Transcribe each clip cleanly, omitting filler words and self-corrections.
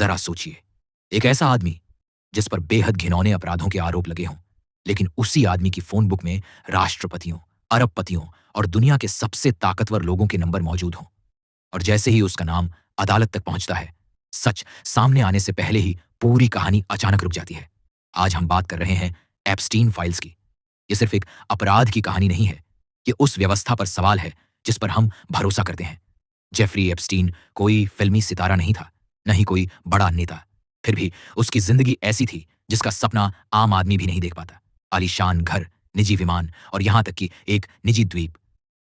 जरा सोचिए, एक ऐसा आदमी जिस पर बेहद घिनौने अपराधों के आरोप लगे हों, लेकिन उसी आदमी की फोन बुक में राष्ट्रपतियों, अरबपतियों और दुनिया के सबसे ताकतवर लोगों के नंबर मौजूद हों। और जैसे ही उसका नाम अदालत तक पहुंचता है, सच सामने आने से पहले ही पूरी कहानी अचानक रुक जाती है। आज हम बात कर रहे हैं एप्स्टीन फाइल्स की। ये सिर्फ एक अपराध की कहानी नहीं है, ये उस व्यवस्था पर सवाल है जिस पर हम भरोसा करते हैं। जेफरी एप्स्टीन कोई फिल्मी सितारा नहीं था, न ही कोई बड़ा नेता। फिर भी उसकी जिंदगी ऐसी थी जिसका सपना आम आदमी भी नहीं देख पाता। आलीशान घर, निजी विमान और यहां तक कि एक निजी द्वीप।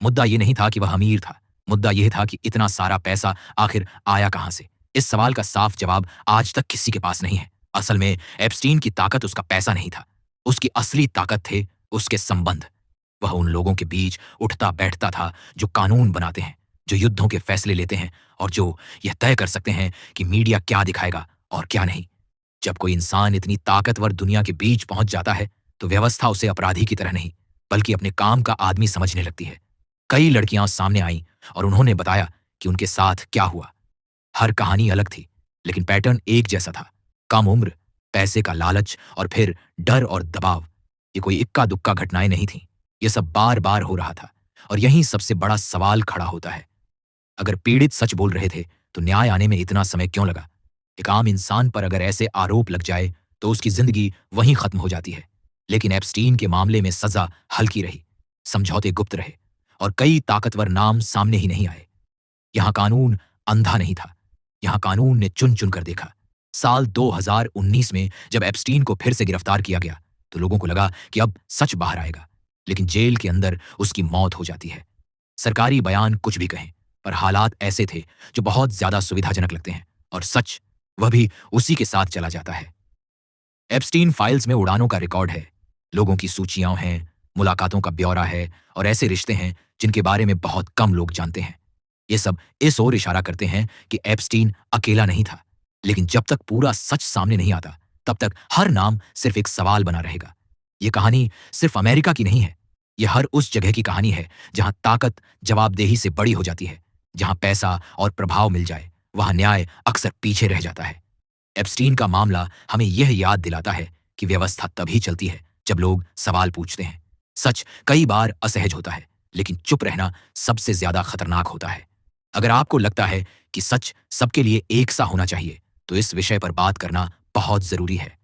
मुद्दा यह नहीं था कि वह अमीर था, मुद्दा यह था कि इतना सारा पैसा आखिर आया कहां से। इस सवाल का साफ जवाब आज तक किसी के पास नहीं है। असल में एप्स्टीन की ताकत उसका पैसा नहीं था, उसकी असली ताकत थे उसके संबंध। वह उन लोगों के बीच उठता बैठता था जो कानून बनाते हैं, जो युद्धों के फैसले लेते हैं और जो यह तय कर सकते हैं कि मीडिया क्या दिखाएगा और क्या नहीं। जब कोई इंसान इतनी ताकतवर दुनिया के बीच पहुंच जाता है तो व्यवस्था उसे अपराधी की तरह नहीं बल्कि अपने काम का आदमी समझने लगती है। कई लड़कियां सामने आईं और उन्होंने बताया कि उनके साथ क्या हुआ। हर कहानी अलग थी, लेकिन पैटर्न एक जैसा था। कम उम्र, पैसे का लालच और फिर डर और दबाव। ये कोई इक्का दुक्का घटनाएं नहीं थीं, ये सब बार बार हो रहा था। और यहीं सबसे बड़ा सवाल खड़ा होता है, अगर पीड़ित सच बोल रहे थे तो न्याय आने में इतना समय क्यों लगा? एक आम इंसान पर अगर ऐसे आरोप लग जाए तो उसकी जिंदगी वहीं खत्म हो जाती है। लेकिन एप्स्टीन के मामले में सजा हल्की रही, समझौते गुप्त रहे और कई ताकतवर नाम सामने ही नहीं आए। यहां कानून अंधा नहीं था, यहां कानून ने चुन चुन कर देखा। साल 2019 में जब एप्स्टीन को फिर से गिरफ्तार किया गया तो लोगों को लगा कि अब सच बाहर आएगा, लेकिन जेल के अंदर उसकी मौत हो जाती है। सरकारी बयान कुछ भी कहें, पर हालात ऐसे थे जो बहुत ज्यादा सुविधाजनक लगते हैं, और सच वह भी उसी के साथ चला जाता है। एप्स्टीन फाइल्स में उड़ानों का रिकॉर्ड है, लोगों की सूचियां हैं, मुलाकातों का ब्यौरा है और ऐसे रिश्ते हैं जिनके बारे में बहुत कम लोग जानते हैं। ये सब इस ओर इशारा करते हैं कि एप्स्टीन अकेला नहीं था, लेकिन जब तक पूरा सच सामने नहीं आता तब तक हर नाम सिर्फ एक सवाल बना रहेगा। ये कहानी सिर्फ अमेरिका की नहीं है, ये हर उस जगह की कहानी है जहां ताकत जवाबदेही से बड़ी हो जाती है। जहां पैसा और प्रभाव मिल जाए वहां न्याय अक्सर पीछे रह जाता है। एप्स्टीन का मामला हमें यह याद दिलाता है कि व्यवस्था तभी चलती है जब लोग सवाल पूछते हैं। सच कई बार असहज होता है, लेकिन चुप रहना सबसे ज्यादा खतरनाक होता है। अगर आपको लगता है कि सच सबके लिए एक सा होना चाहिए तो इस विषय पर बात करना बहुत जरूरी है।